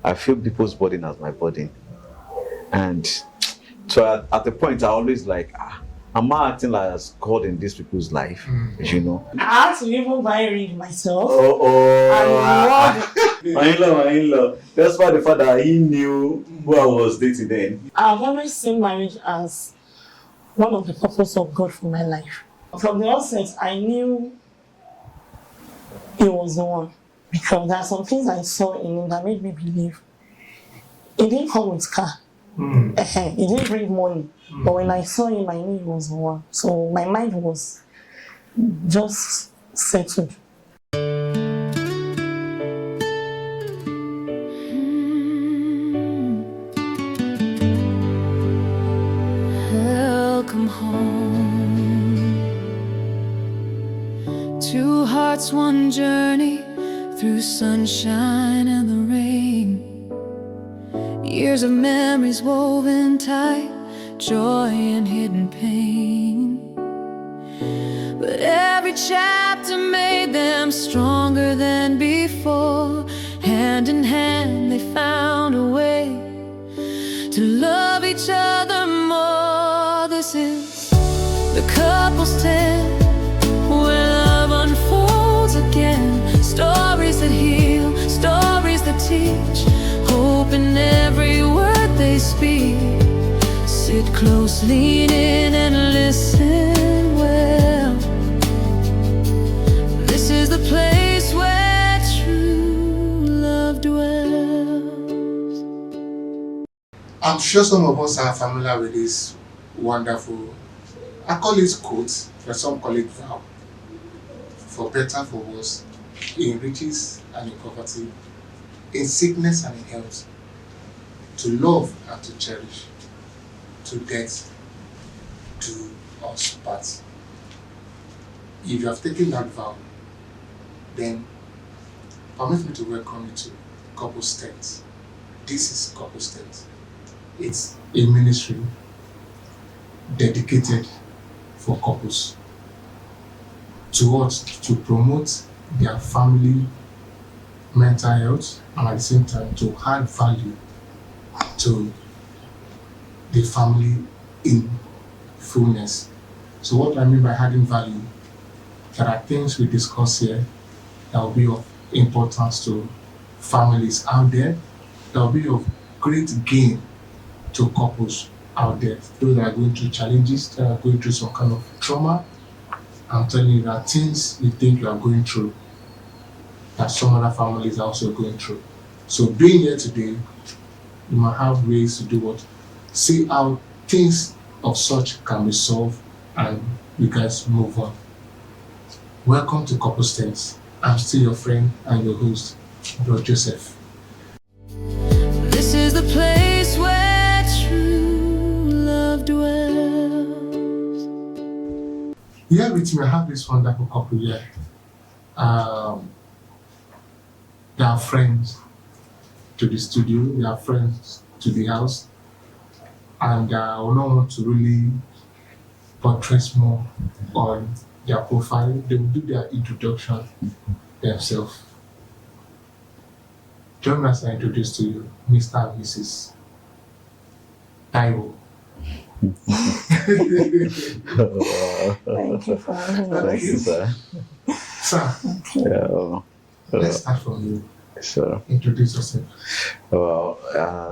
I feel people's burden as my burden. And so at the point, I always like, am I acting like as God in these people's life? You know? I had to even buy a ring myself. My in-law. That's why the fact that he knew who I was dating then. I've always seen marriage as one of the purposes of God for my life. From the outset, I knew he was the one. Because there are some things I saw in him that made me believe. He didn't come with car. He didn't bring money. But when I saw him, I knew he was the one. So my mind was just settled. Welcome home. Two hearts, one journey through sunshine and the rain. Years of memories woven tight, joy and hidden pain. But every chapter made them stronger than before. Hand in hand they found a way to love each other more. This is the couple's tale, where love unfolds again. Stories that heal, stories that teach, hope in every word they speak. Sit close, lean in and listen well. This is the place where true love dwells. I'm sure some of us are familiar with this wonderful, I call it quote, but some call it vow. For better, for worse, in riches and in poverty, in sickness and in health, to love and to cherish, to death do us part. If you have taken that vow, then permit me to welcome you to Couples Tent. This is Couples Tent. It's a ministry dedicated for couples to what? To promote their family mental health, and at the same time to add value to the family in fullness. So what I mean by adding value, there are things we discuss here that will be of importance to families out there, that will be of great gain to couples out there. Those that are going through challenges, that are going through some kind of trauma. I'm telling you that things you think you are going through, that some other families are also going through. So being here today, you might have ways to do what? See how things of such can be solved and you guys move on. Welcome to Couples Tent. I'm still your friend and your host, Bro Joseph. This is the place where true love dwells. Here with me, I have this wonderful couple here. They are friends to the studio, they are friends to the house, and I would not want to really buttress more on their profile. They will do their introduction themselves. Join me as I introduce to you Mr. and Mrs. Taiwo. Thank you for having us. Thank you, sir. Sir, let's start from you. Sure. Introduce yourself. Well,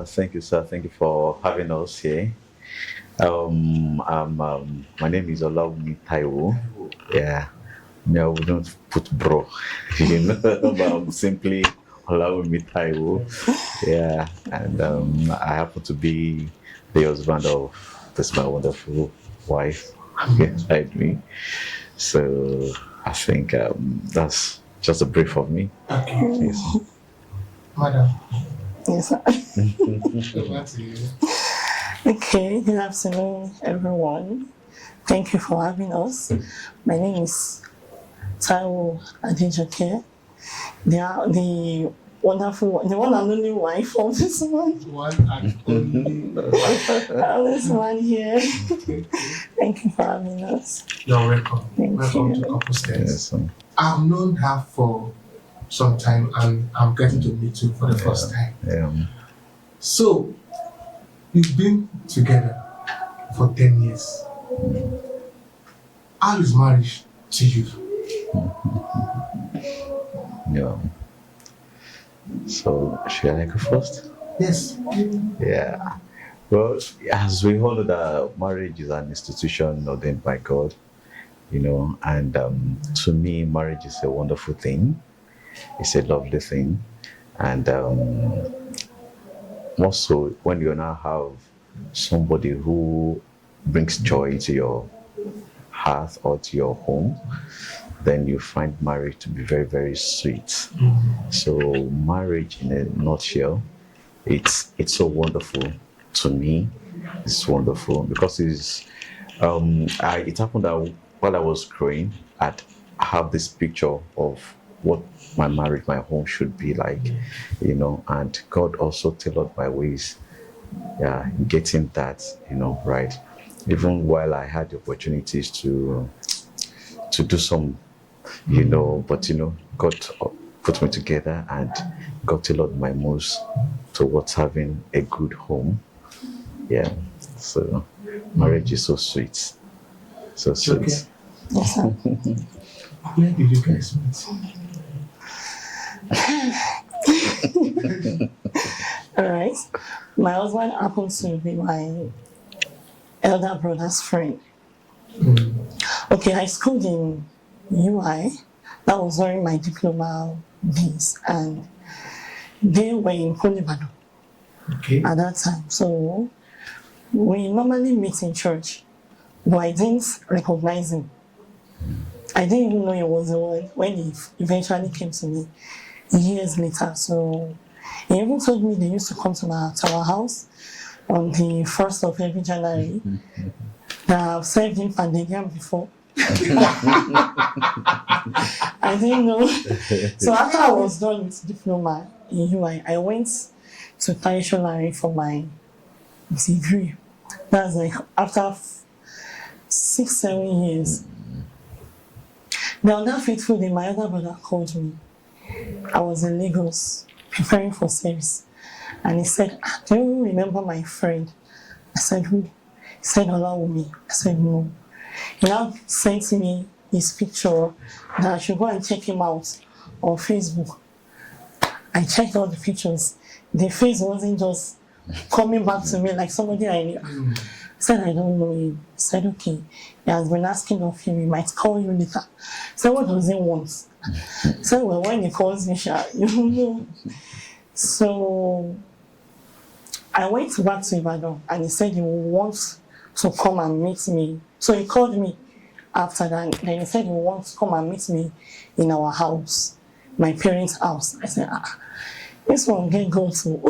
thank you, sir. Thank you for having us here. My name is Olawunmi Taiwo. Yeah. I wouldn't put bro, but I'm simply Olawunmi Taiwo. Yeah. And I happen to be the husband of this my wonderful wife beside me. So I think that's just a brief of me. Okay. Please. Madam. Yes, sir. Over to you. Okay, good afternoon, everyone. Thank you for having us. My name is Taiwo Olawunmi. The wonderful, the one and only wife of this one. One and only. This one here. Thank you for having us. You're welcome. Thank Welcome you. to Couples Tent. Yes, I've known her for some time, and I'm getting to meet you for the first time. Yeah. So, we've been together for 10 years. How is marriage to you? Yeah. So should I go first? Yes. Yeah. Well, as we all know that marriage is an institution ordained by God, and to me, marriage is a wonderful thing. It's a lovely thing. And more so when you now have somebody who brings joy to your heart or to your home, then you find marriage to be very, very sweet. So marriage in a nutshell, it's so wonderful to me. It's wonderful because it happened that while I was growing, I'd have this picture of what my marriage, my home should be like, and God also tailored my ways, getting that, right. Even while I had the opportunities to do some, but God put me together and God tailored my moves towards having a good home. Yeah. So marriage is so sweet. So sweet. Okay. Yes, sir. Where did you guys meet? All right. My husband happens to be my elder brother's friend. Okay, I schooled in UI. That was during my diploma days, and they were in Kolibado Okay. at that time. So we normally meet in church, but I didn't recognize him. I didn't even know he was the one when he eventually came to me years later. So he even told me they used to come to our house on the 1st of every January. That I've served him pandemic before. I didn't know. So after I was done with diploma in UI, I went to Taiwo Olawunmi for my degree. That's like after 6-7 years. Now on that fateful day, my other brother called me. I was in Lagos preparing for service, and he said, "Do you remember my friend?" I said, "Who?" He said, "Olawunmi." I said, "No." He now sent me his picture that I should go and check him out on Facebook. I checked all the pictures. The face wasn't just coming back to me like somebody I knew. I said, "I don't know him." He said, "Okay. He has been asking of you. He might call you later." I said, "What does he want?" I said, "Well, when he calls me, you know." So I went back to Ibadan, and he said he wants to come and meet me. So he called me after that. Then he said he wants to come and meet me in our house, my parents' house. I said, this one can go to.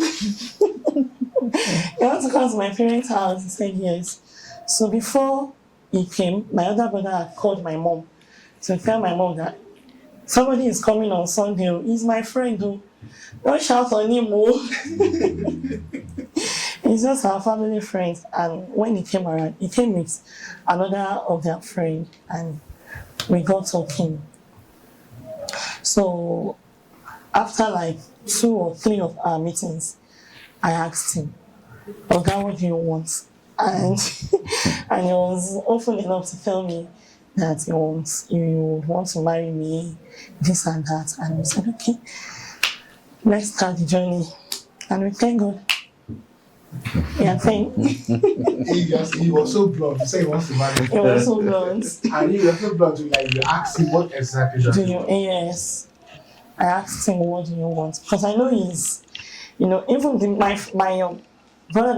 He wants to come to my parents' house. He said yes. So before he came, my other brother had called my mom to tell my mom that somebody is coming on Sunday. He's my friend. Don't shout on him. He's just our family friend. And when he came around, he came with another of their friends, and we got talking. So after like 2 or 3 of our meetings, I asked him, "Oga, what do you want?" And and he was open enough to tell me that he would want to marry me, this and that. And we said, "Okay, let's start the journey." And we thank God. Yeah, thank. He was so blunt. He said he wants to marry. He was so blunt. And he was so blunt. Like you asked him what exactly does Do he you? want? Yes. I asked him, "What do you want?" Because I know he's, even my brother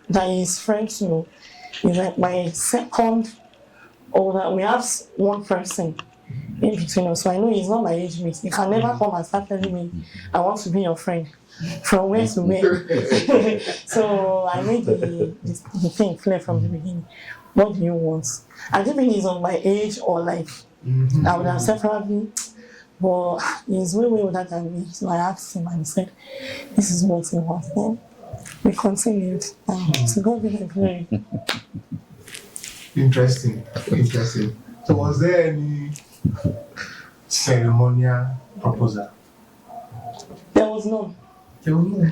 that he's friends to, is like my second older. We have one person in between us, so I know he's not my age mate. He can never come and start telling me, "I want to be your friend." From where to where? So I made the thing clear from the beginning. What do you want? I don't think he's of my age or like I would have said probably, but he's way older than me. So I asked him and he said, "This is what he wants." Then we continued. To God be the glory. Interesting. So was there any ceremonial proposal? There was none. There was no.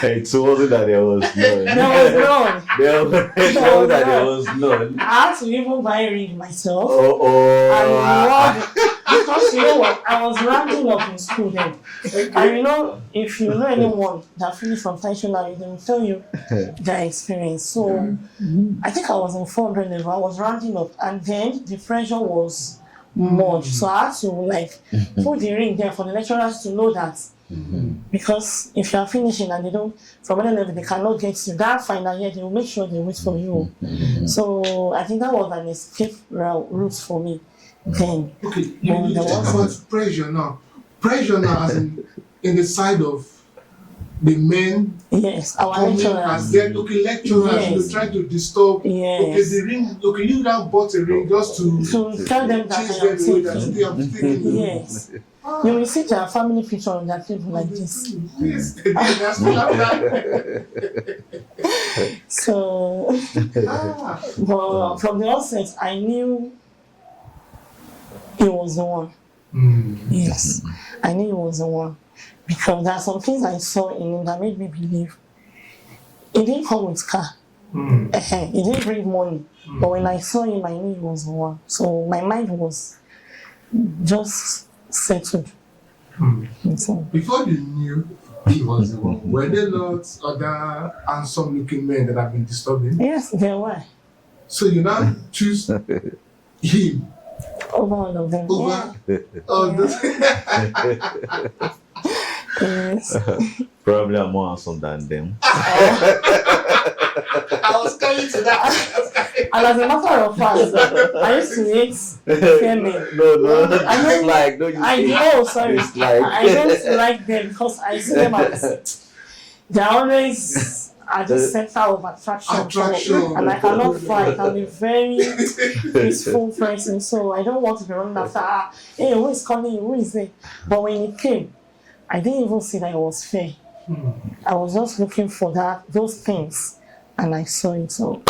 It wasn't that there was none. There was none. It wasn't that there was none. I had to even buy a ring myself. And Oh. because you know what, I was ramping up in school then. And you know, if you know anyone that finished from Taiwo Olawunmi, they will tell you their experience. So I think I was in 400 level. I was ramping up, and then the pressure was much. So I had to like put the ring there for the lecturers to know that. Because if you are finishing and they don't, from any level, they cannot get you that final year, they will make sure they wait for you. So I think that was an escape route for me then. Okay, you talk about pressure now. Pressure now as in the side of the men. Yes, our coming lecturers. and then lecturers Yes. trying to disturb. Yes. Okay, the ring. Okay, you now bought a ring just to tell them that teach I am them away that taking. today I'm taking you. Yes. You will see their family picture on their table like this. Yes, that's that. So, but from the outset, I knew he was the one. Yes, I knew he was the one. Because there are some things I saw in him that made me believe. He didn't come with car. He didn't bring money. But when I saw him, I knew he was the one. So my mind was just settled. So, Before you knew he was the one, were there not other handsome looking men that have been disturbing? yes, there were. So you now choose him Over all of them. over all those. Yes. Probably I'm more handsome than them. I was coming to that. And as a matter of fact, I used to hate fair men. No, I it's don't- like, no, you I see. know, sorry. It's like- I don't like them because I see them as they're always at the center of attraction. So, and I cannot fight. I'm a very peaceful person, so I don't want to be running after. Hey, who is calling you? Who is it? But when it came, I didn't even see that it was fair. I was just looking for those things, and I saw it. So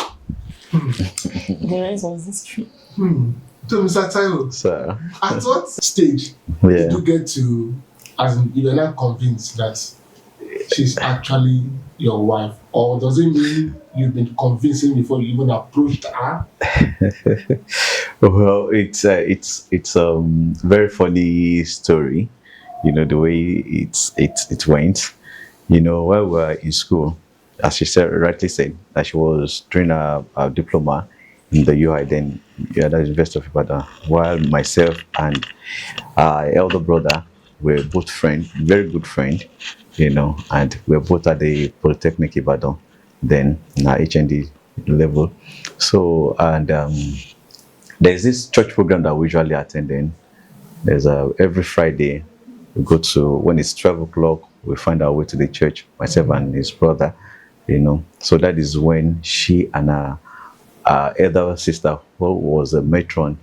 the rest was history. So, Mr. Taiwo, So, at what stage yeah. did you get to, as in, you were not convinced that she's actually your wife? Or does it mean you've been convincing before you even approached her? Well, it's very funny story. You know the way it went. You know, while we were in school, as she rightly said, that she was doing a diploma in the UI, then the University of Ibadan, while myself and our elder brother were both friends, very good friend, you know, and we were both at the Polytechnic Ibadan, then in our HND level. So, and there's this church program that we usually attend in. There's every Friday, we go to, when it's 12 o'clock, we find our way to the church, myself and his brother, you know. So that is when she and her elder sister, who was a matron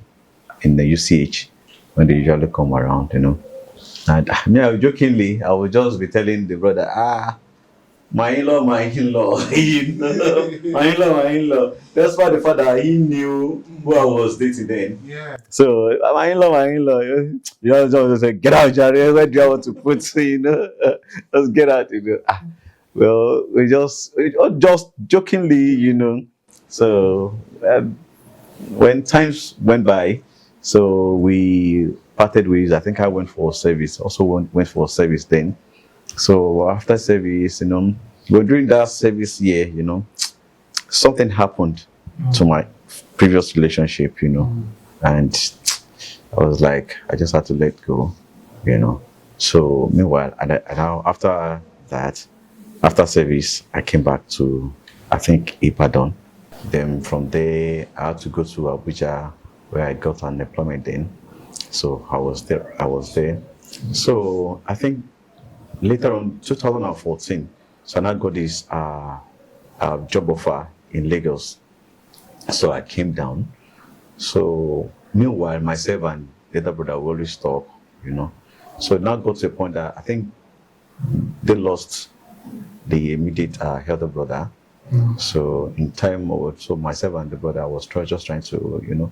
in the UCH, when they usually come around, you know. And jokingly, I would just be telling the brother, my in-law, you know, my in-law. That's why the father, he knew who I was dating then. Yeah. So, my in-law, you just say, get out, Jerry, where do I want to put, you know, let's get out, you know. Well, we just jokingly, you know. So, when times went by, so we parted ways. I think I went for service, also went for service then. So after service, you know, but during that service year, you know, something happened to my previous relationship, you know, and I was like, I just had to let go, you know. So meanwhile, after that, after service, I came back to, I think, Ibadan. Then from there, I had to go to Abuja, where I got an employment then. So I was there. So I think later on, 2014, so I now got this job offer in Lagos. So I came down. So meanwhile, myself and the other brother will always talk, you know. So it now got to a point that I think they lost the immediate elder brother, So in time, so myself and the brother, I was just trying to,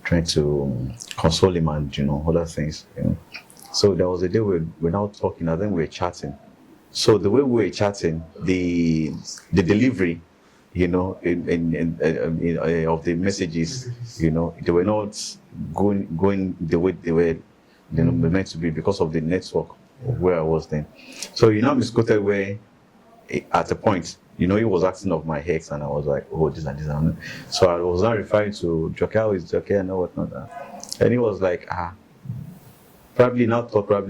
trying to console him and, other things, So there was a day we're now talking, and then we were chatting. So the way we were chatting, the delivery, of the messages, they were not going the way they were, meant to be because of the network of where I was then. So misquoted where at a point, he was asking of my ex, and I was like, oh, this and this and that. So I was not referring to Joke, how is Joke and whatnot. And he was like, probably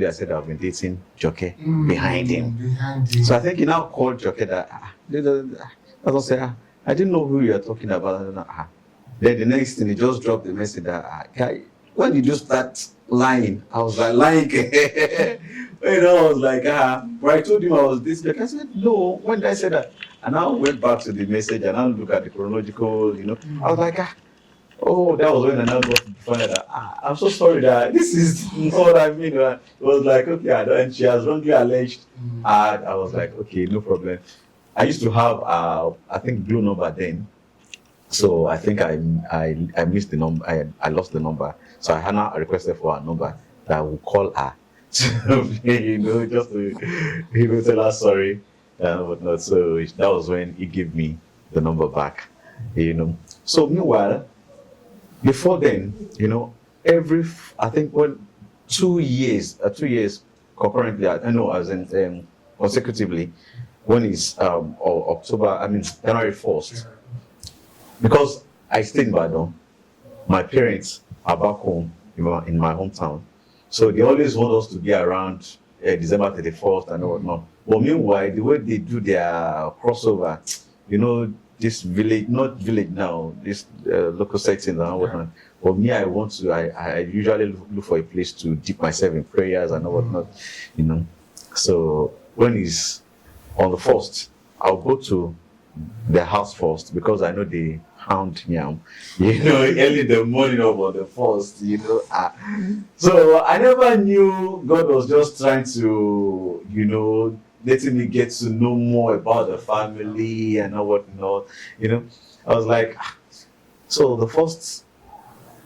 I said I've been dating Joke behind him. So I think he now called Joke that, I was say, I didn't know who you are talking about. Then the next thing, he just dropped the message that, when did you start lying? I was like, lying. I was like, but I told him I was this. Like I said, no, when did I say that? And I went back to the message and I looked at the chronological, I was like, oh, that was when I now got to find out that, I'm so sorry that this is not what I mean. It was like, okay, and she has wrongly alleged. I was like, okay, no problem. I used to have, I think, blue number then. So I think I missed the number. I lost the number. So I had now requested for a number that I would call her. Just to tell her sorry and whatnot. So that was when he gave me the number back. So meanwhile, before then, I think 2 years concurrently, I know as in consecutively, when it's January 1st. Because I stayed in Badon, my parents are back home in my hometown. So they always want us to be around December 31st and whatnot. But meanwhile, the way they do their crossover, this village, not village now, this local setting and whatnot. But me, I usually look for a place to dip myself in prayers and whatnot, So when it's on the 1st, I'll go to the house first because I know they hound yam, early in the morning of on the 1st, So I never knew God was just trying to, letting me get to know more about the family and whatnot, I was like, so the first,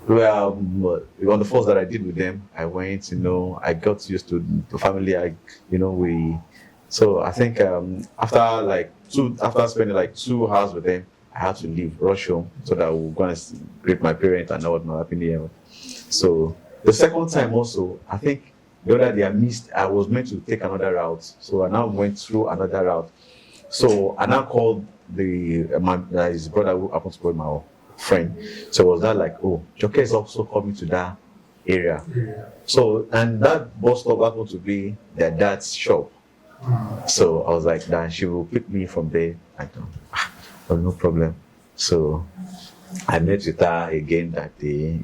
on the first that I did with them, I went, I got used to the family, so I think after spending like 2 hours with them, I had to leave, rush home, so that I would go and greet my parents and whatnot, happy new year. So the second time also, I think the other day I was meant to take another route, so I now went through another route. So I now called his brother who happens to be my friend. So it was that like, oh, Joke is also coming to that area. Yeah. So, and that bus stop happened to be their dad's shop. So I was like, then she will pick me from there. I thought, oh, no problem. So I met with her again that day,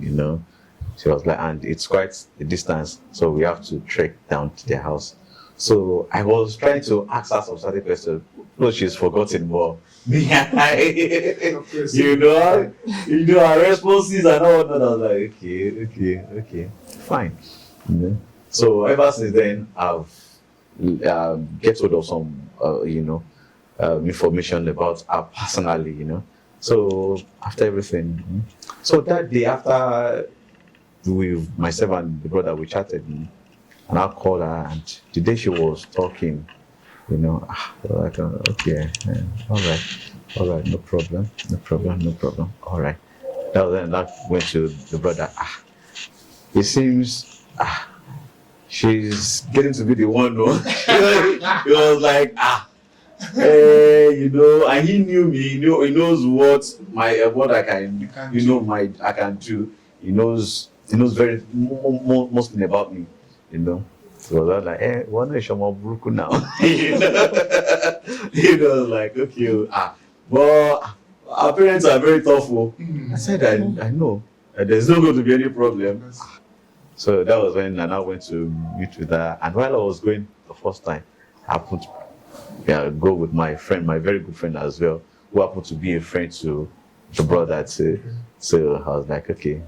She was like, and it's quite a distance, so we have to trek down to their house. So I was trying to ask her some certain questions. No, she's forgotten more. Me and I, her responses and all that. I was like, okay, fine. So ever since then, I've get hold of some, information about her personally, So after everything, so that day after with myself and the brother, we chatted, and I called her, and the day she was talking, like, okay, all right, no problem, all right. That went to the brother. It seems she's getting to be the one, no? It was like, and he knew me. He knows what I can, I can do. He knows very most thing about me, So I was like, one is Shama now. Like, okay, but our parents are very thoughtful. I said, I know. There's not going to be any problem. So that was when I now went to meet with her. And while I was going the first time, I happened to go with my friend, my very good friend as well, who happened to be a friend to the brother too. So I was like, okay,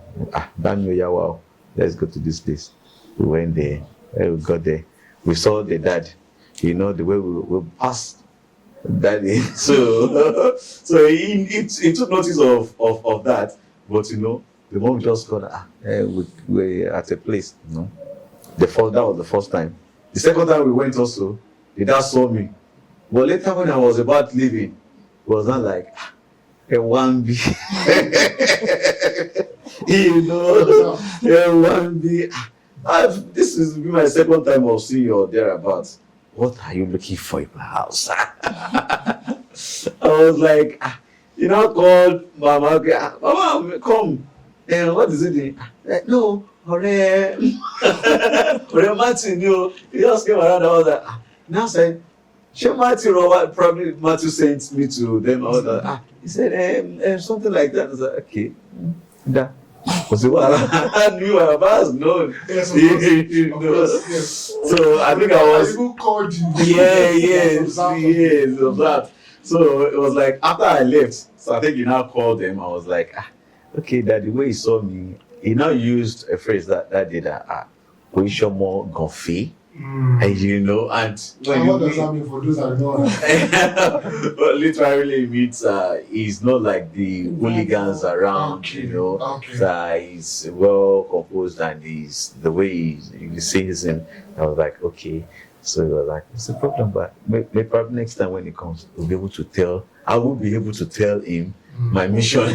wow, let's go to this place. We went there. We got there. We saw the dad. The way we passed Daddy. So he took notice of that, but the mom just got we're at a place, that was the first time. The second time we went also, the dad saw me. But later when I was about leaving, it was not like a one B. A one B. This is my second time of seeing you or thereabouts. What are you looking for in my house? I was like, called Mama. Mama, come. And what is it? No, Hore Martin, he just came around. I was like, now said, Martin Robert, probably Matthew sent me to them. I was like, he said, something like that. I was like, okay. That was it. I knew I was known. Yes, of course. Yes. So I think I was. Who called you? Yes, of that. So it was like after I left, so I think he now called them. I was like, okay, that the way he saw me, he now used a phrase that did position more goofy. And and when what does that mean for those that know? well, literally it means he's not like the hooligans around, that he's well composed and he's the way he sees him. I was like, okay. So he was like, it's a problem, but maybe probably next time when he comes, I will be able to tell him my mission.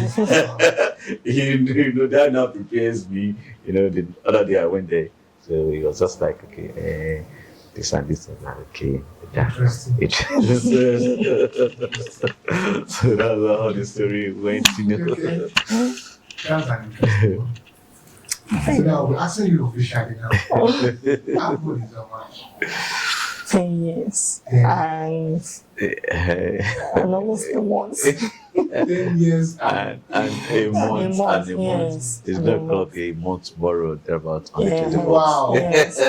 That now prepares me. The other day I went there. So he was just like, okay, this and this and that, okay. Interesting. So that's how the story went, Okay. That's an interesting one. So now we're asking you officially now. How old is your man? 10 years. Yeah. And almost a month. 10 years and a month. Yes. It's not called a month borrowed, about on the 24th. Wow. Yes.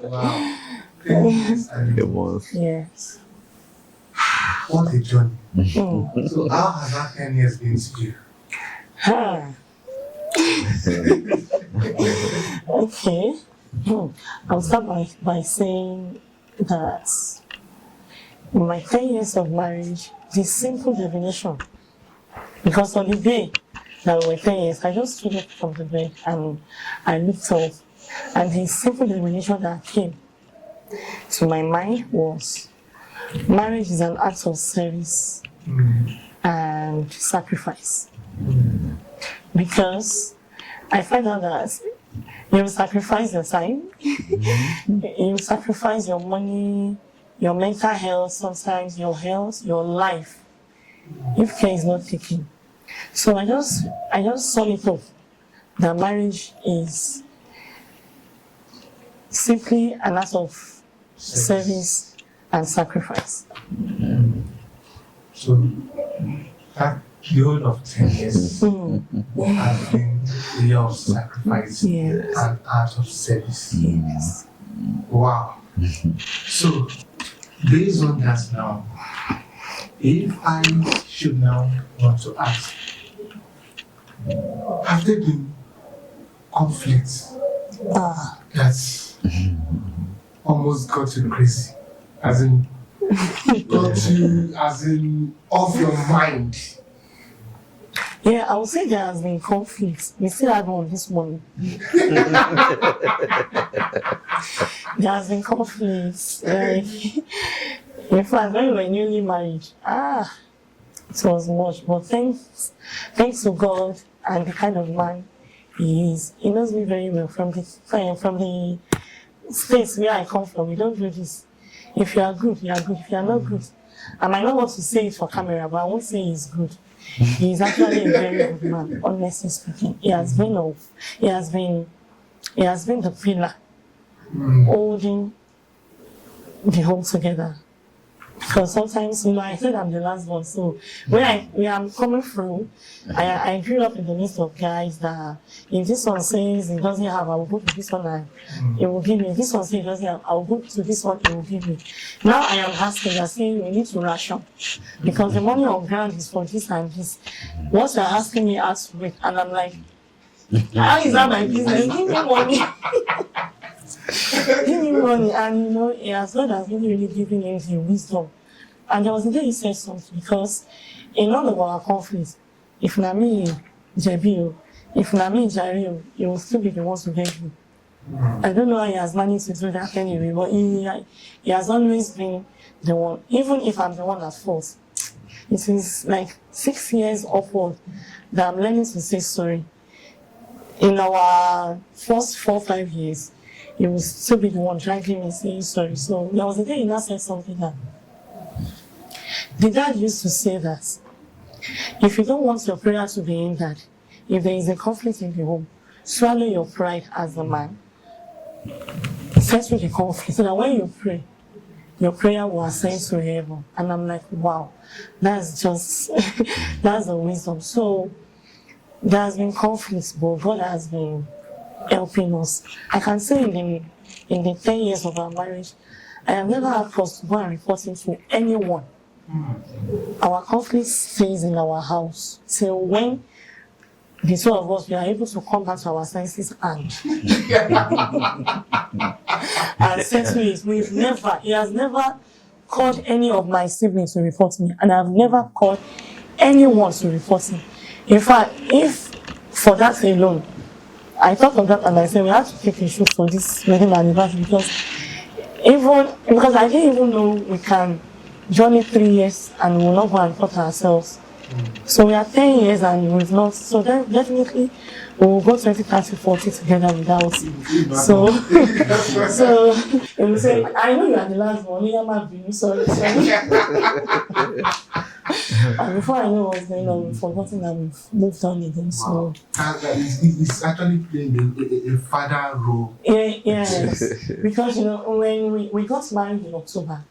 Wow. 10 years and A a month. Yes. What a journey. Mm. So how has that 10 years been to you? Okay. I'll start by saying that in my 10 years of marriage, the simple definition, because on the day that we were 10 years, I just stood up from the bed and I looked up, and the simple definition that came to my mind was marriage is an act of service and sacrifice. Because I find out that you sacrifice your time, you sacrifice your money, your mental health, sometimes your health, your life, if care is not taken. So I just sum it up that marriage is simply an act of service and sacrifice. So that the whole of 10 years has been a year of sacrifice and act of service. Yes. Wow. So based on that now, if I should now want to ask, have there been conflicts that almost got you crazy? As in, got you, off your mind? Yeah, I would say there has been conflicts. We still had one this morning. There has been conflicts. In fact, when we were newly married, it was much. But thanks to God and the kind of man he is. He knows me very well from the space where I come from. We don't do this. If you are good, you are good. If you are not good, I might not want to say it for camera, but I won't say he's good. He is actually a very good man, honestly speaking. He has been the pillar holding the home together. Because sometimes, I said I'm the last one. So where I'm coming from, I grew up in the midst of guys that if this one says it doesn't have, I will go to this one and it will give me. If this one says it doesn't have, I will go to this one, it will give me. Now I am asking, I'm saying we need to ration. Because the money on ground is for this and this. What you're asking me as to it, and I'm like, how is that my business? Give me money. Give me money. And as God has really, really given him the wisdom And there was a day he said something because in all of our conflicts, if Nami Jebi, if Nami Jari, he will still be the ones to get you. I don't know how he has managed to do that anyway, but he has always been the one, even if I'm the one at fault. It is like 6 years upward that I'm learning to say sorry. In our first 4 or 5 years, he will still be the one dragging me saying sorry. So there was a day he now said something that the dad used to say that if you don't want your prayer to be hindered, if there is a conflict in the home, swallow your pride as a man. Settle the conflict so that when you pray, your prayer will ascend to heaven. And I'm like, wow, that's just, that's the wisdom. So there has been conflicts, but God has been helping us. I can say in the 10 years of our marriage, I have never had cause to go and report it to anyone. Our conflict stays in our house till when the two of us we are able to come back to our senses and settle it. He has never called any of my siblings to report me, and I've never called anyone to report me. In fact, if for that alone, I thought of that and I said we have to take a shoot for this wedding anniversary because I didn't even know we can journey 3 years and we will not go and report ourselves. So we are 10 years and we've not, so then definitely we will go 20, 30, 40 together without. So it will say, I know you are the last one, you are my sorry. And before I know what's going on, we've forgotten that we've moved on again. So it's actually playing a father role. Yes, because when we got married in October,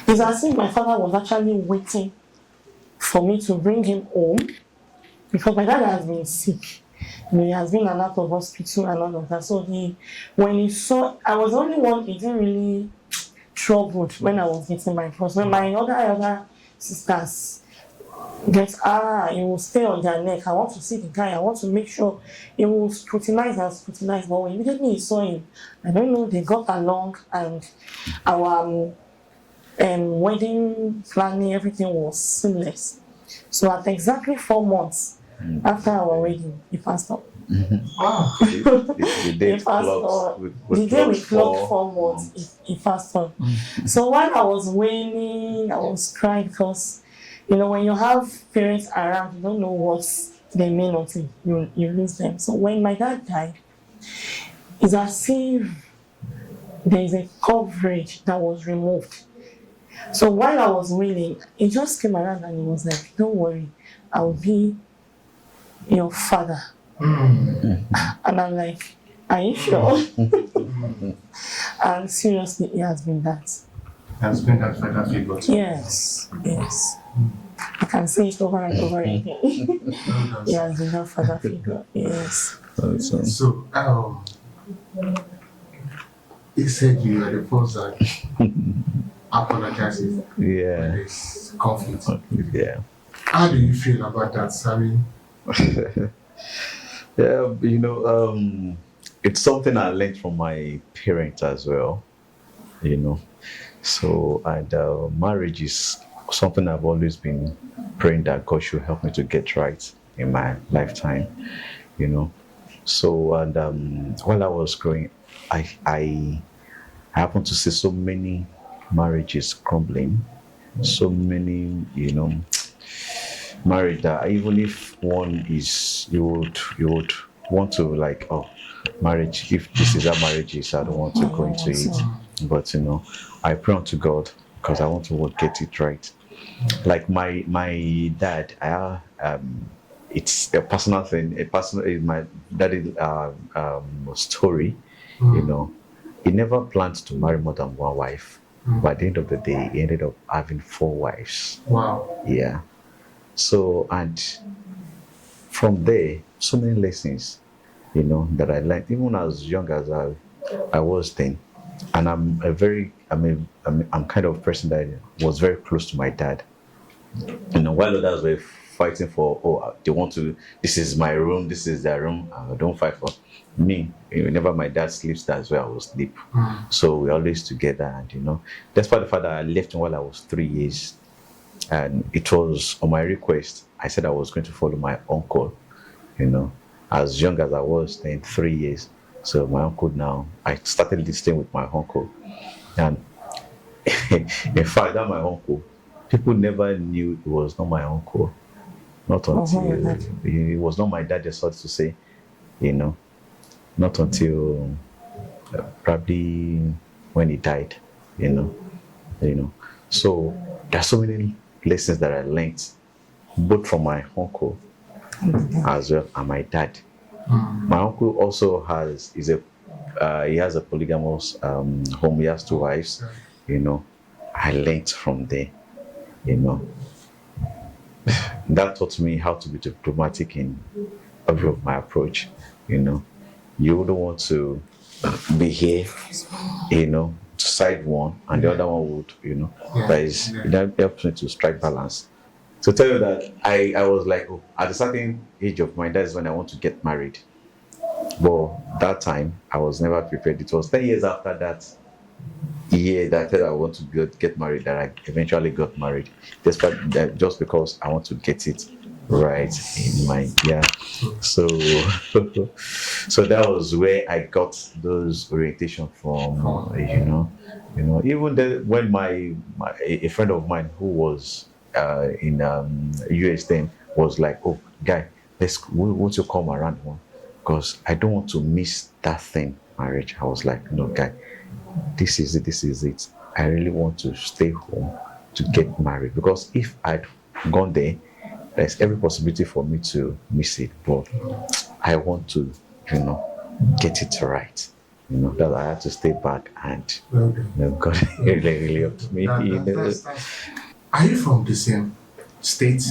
it's as if my father was actually waiting for me to bring him home because my dad has been sick. He has been out of hospital and all of that. So when he saw, I was the only one he didn't really troubled when I was getting my first. When my other sisters get, he will stay on their neck. I want to see the guy. I want to make sure he will scrutinize. But when immediately he saw him, I don't know, they got along and our wedding planning, everything was seamless. So at exactly 4 months after our wedding, he passed on. Wow. The day we clocked 4 months, he passed on. So while I was wailing, I was crying because, when you have parents around, you don't know what they mean until you lose them. So when my dad died, it's as if there is a coverage that was removed. So while I was wailing, he just came around and he was like, don't worry, I'll be your father. And I'm like, are you sure? And seriously, he has been that. Has been that father figure. Yes. I can say it over and over again. He has been that father figure, yes. So, he said you are the first that apologizes when there's conflict. Yeah. How do you feel about that, Sammy? Yeah, it's something I learned from my parents as well, So, and marriage is something I've always been praying that God should help me to get right in my lifetime, So, and while I was growing, I happened to see so many marriages crumbling, so many, marriage that even if one is, you would want to marriage, if this is how marriage is, I don't want to go into it. But I pray unto God because I want to get it right. Like my dad, it's a personal thing. Is my daddy's story. He never planned to marry more than one wife. But at the end of the day, he ended up having 4 wives. Wow. Yeah. So, and from there, so many lessons, that I learned, even as young as I was then. And I'm kind of person that was very close to my dad. While others were fighting for, oh, they want to, this is my room, this is their room. Don't fight for me. Whenever my dad sleeps, that's where I will sleep. So we're always together. And, despite the fact that I left him while I was 3 years, and it was on my request, I said I was going to follow my uncle, as young as I was then, 3 years. So my uncle now, I started listening with my uncle. And in fact, that my uncle, people never knew it was not my uncle. Not until, it was not my dad, just started to say, not until probably when he died, So there's so many lessons that I learned, both from my uncle as well and my dad. My uncle also has he has a polygamous home. He has 2 wives. I learned from there. That taught me how to be diplomatic in every of my approach. You wouldn't want to be here, to side one, and the other one would, that helps me to strike balance. To tell you that I was like, at a certain age of mine, that's when I want to get married. But that time, I was never prepared. It was 10 years after that year that I said I want to get married, that I eventually got married. Despite that, just because I want to get it right in mind. Yeah. So so that was where I got those orientation from, even when a friend of mine who was in US then was like, oh guy, won't you come around one, because I don't want to miss that thing, marriage. I was like, no guy, this is it. I really want to stay home to get married, because if I'd gone there, there's every possibility for me to miss it. But I want to, get it right. That I had to stay back, and God really helped me. Are you from the same state?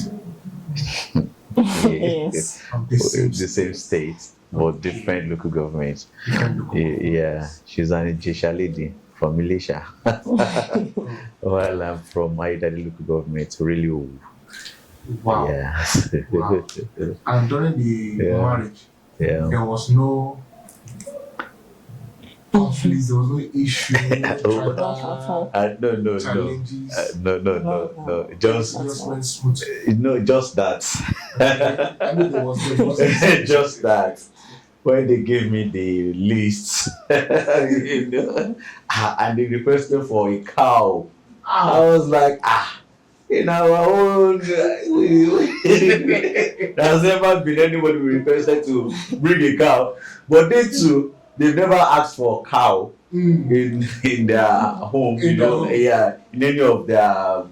Yes. From the same The same state, but different local governments. Yeah, she's an Ijesha lady from Malaysia, while I'm from Maidadi local government, really old. Wow. Yeah. Wow. And during the marriage, there was no conflicts, there was no issue, No. challenges. No. Just went smooth. Just that. I mean, there was Just that. When they gave me the list, and they requested for a cow, I was like, in our own, there's never been anybody we requested to bring a cow, but they too, they've never asked for a cow in their home, in any of their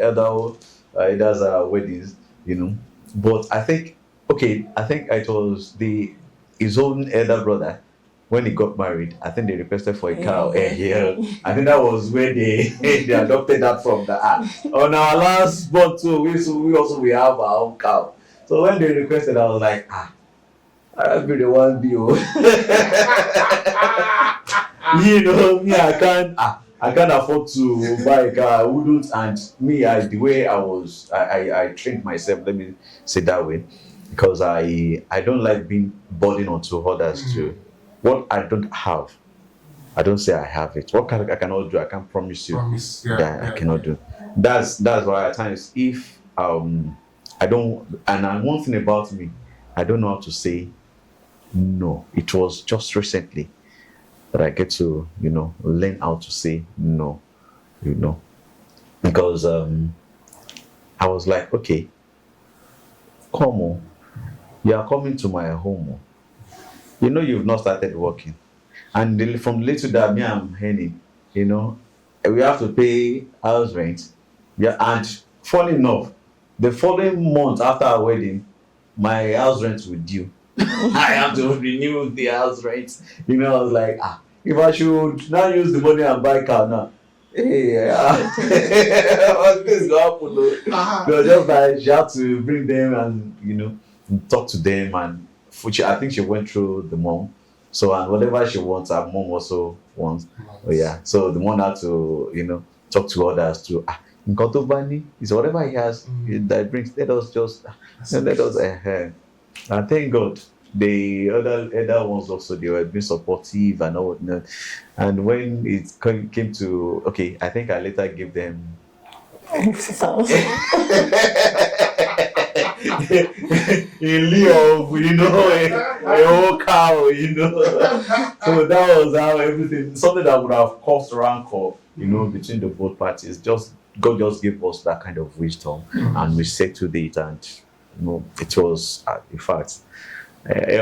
elders' weddings, But I think it was his own elder brother. When he got married, I think they requested for a cow. I think that was where they adopted that from. On our last born too, we have our own cow. So when they requested, I was like, I'll be the one deal. Me, I can't afford to buy a car. I wouldn't, and me, the way I was, I trained myself. Let me say that way, because I don't like being burdened onto others too. What I don't have, I don't say I have it. What I cannot do, I can't promise you that I cannot do. That's why at times, if I don't, and one thing about me, I don't know how to say no. It was just recently that I get to, learn how to say no, because I was like, okay, come on, you are coming to my home. You've not started working, and from little that me I'm earning, we have to pay house rent. Yeah, and funny enough, the following month after our wedding, my house rent will due. I have to renew the house rent. I was like, if I should now use the money and buy car now, what is going to happen? Just like she had to bring them and talk to them, and I think she went through the mom. So, and whatever she wants, her mom also wants. So the mom had to talk to others to Nkotobani is whatever he has that brings. Let us just let us and thank God. The other ones also, they were being supportive and all whatnot. And when it came to, okay, I think I later gave them a live, a whole cow, So that was how everything, something that would have caused rancor, between the both parties. God just gave us that kind of wisdom, and we settled it, and it was, in fact,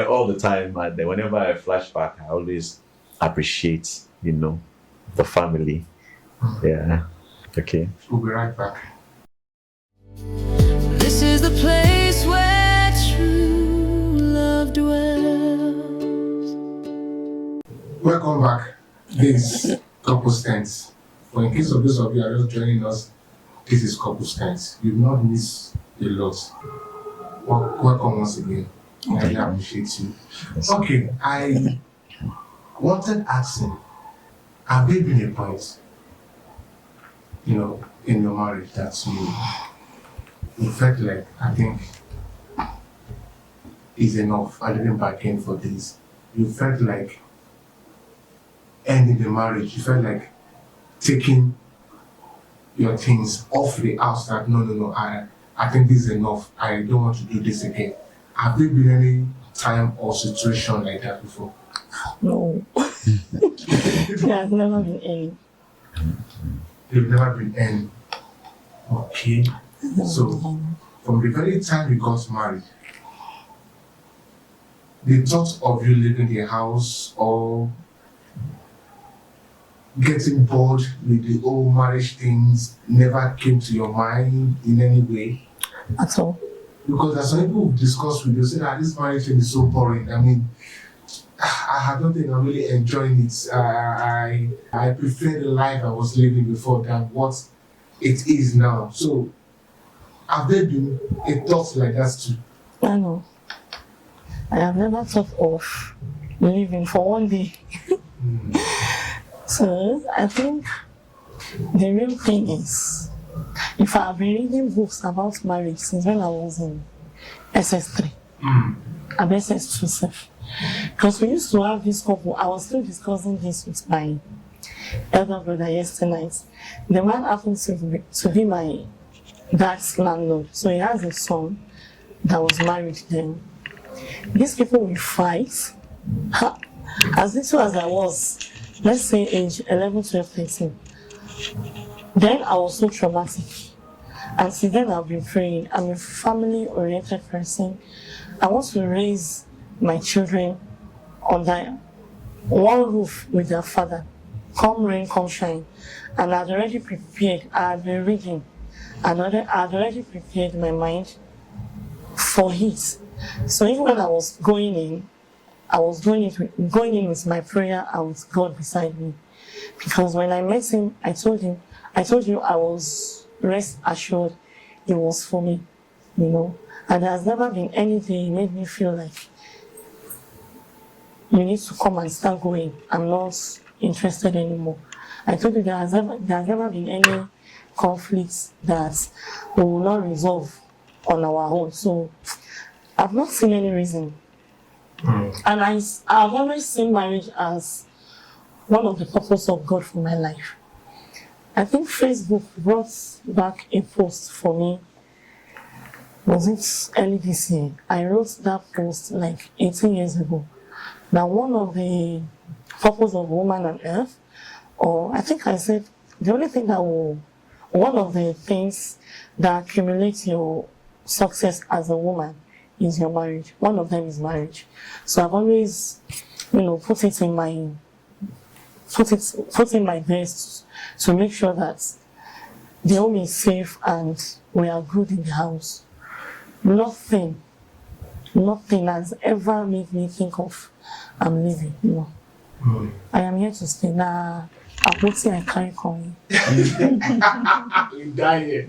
all the time. And then whenever I flash back, I always appreciate, the family. Yeah. Okay. We'll be right back. This is the place where true love dwells. Welcome back. This is Couples Tense. For in case of those of you who are just joining us, this is Couples Tense. You've not missed a lot. Welcome once again. I really appreciate you. Okay, I wanted asking, have there been a point, in your marriage that you felt like, I think is enough, I didn't bargain for this. You felt like ending the marriage, you felt like taking your things off the house, that no, I think this is enough, I don't want to do this again. Have there been any time or situation like that before? No. There's never been any. There's never been any. Okay. So, from the very time you got married, the thought of you leaving the house or getting bored with the old marriage things never came to your mind in any way? At all. Because there's some people who discuss with you, say that this marriage thing is so boring. I mean, I don't think I'm really enjoying it. I prefer the life I was living before than what it is now. So, have there been a thought like that too? I know. I have never thought of living for one day. So, I think the real thing is, if I have been reading books about marriage since when I was in SS3, I'm SS2 self. Because we used to have this couple, I was still discussing this with my elder brother yesterday night. The man happens to be my dad's landlord. So he has a son that was married then. These people will fight. As little as I was, let's say age 11, 12, 13. Then I was so traumatic. And since then I've been praying. I'm a family-oriented person. I want to raise my children under one roof with their father. Come rain, come shine. And I'd already prepared, I had been reading. I'd already prepared my mind for it. So even when I was going in, I was going in with my prayer and with God beside me. Because when I met him, I told you I was rest assured it was for me, And there has never been anything that made me feel like you need to come and start going. I'm not interested anymore. I told you there has never been any conflicts that we will not resolve on our own. So I've not seen any reason. And I've always seen marriage as one of the purposes of God for my life. I think Facebook brought back a post for me. Was it early this year? I wrote that post like 18 years ago. Now one of the purposes of woman on earth, or I think I said the only thing one of the things that accumulates your success as a woman is your marriage. One of them is marriage. So I've always, put in my best to make sure that the home is safe and we are good in the house. Nothing has ever made me think of I'm leaving. I am here to stay. Now, I carry on. You die here.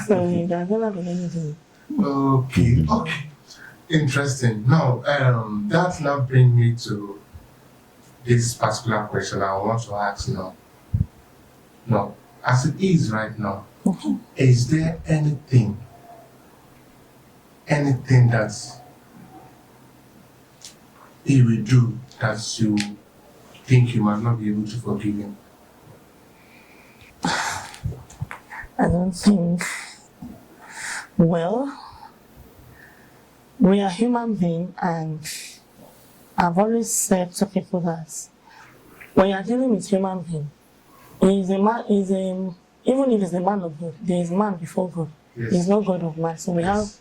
So there's never been anything. Okay. Interesting. Now, that now brings me to this particular question I want to ask now. Now, as it is right now, is there anything that he will do that you think you might not be able to forgive him? I don't think. Well, we are human beings, and I've always said to people that when you are dealing with human being, even if he's a man of God, there is man before God. Yes. He's not God of man. So we have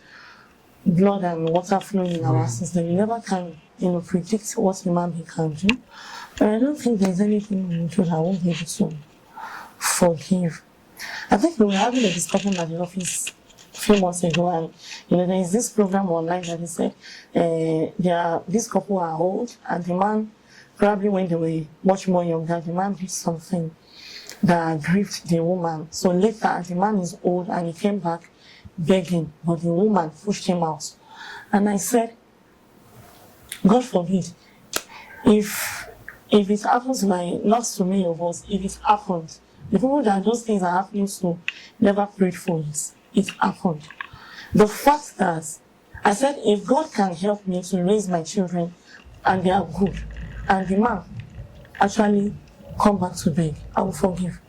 blood and water flowing in our system. We never can, predict what human being can do. But I don't think there's anything we do that I won't be able to forgive. I think we were having a discussion at the office a few months ago, and there is this program online that they said this couple are old, and the man, probably when they were much more younger, the man did something that grieved the woman. So later, the man is old and he came back begging, but the woman pushed him out. And I said, God forbid, if it happens not to me of us, if it happened, the people that those things are happening to never prayed for it. It happened. The fact that I said, if God can help me to raise my children and they are good, and the man actually come back to beg, I will forgive.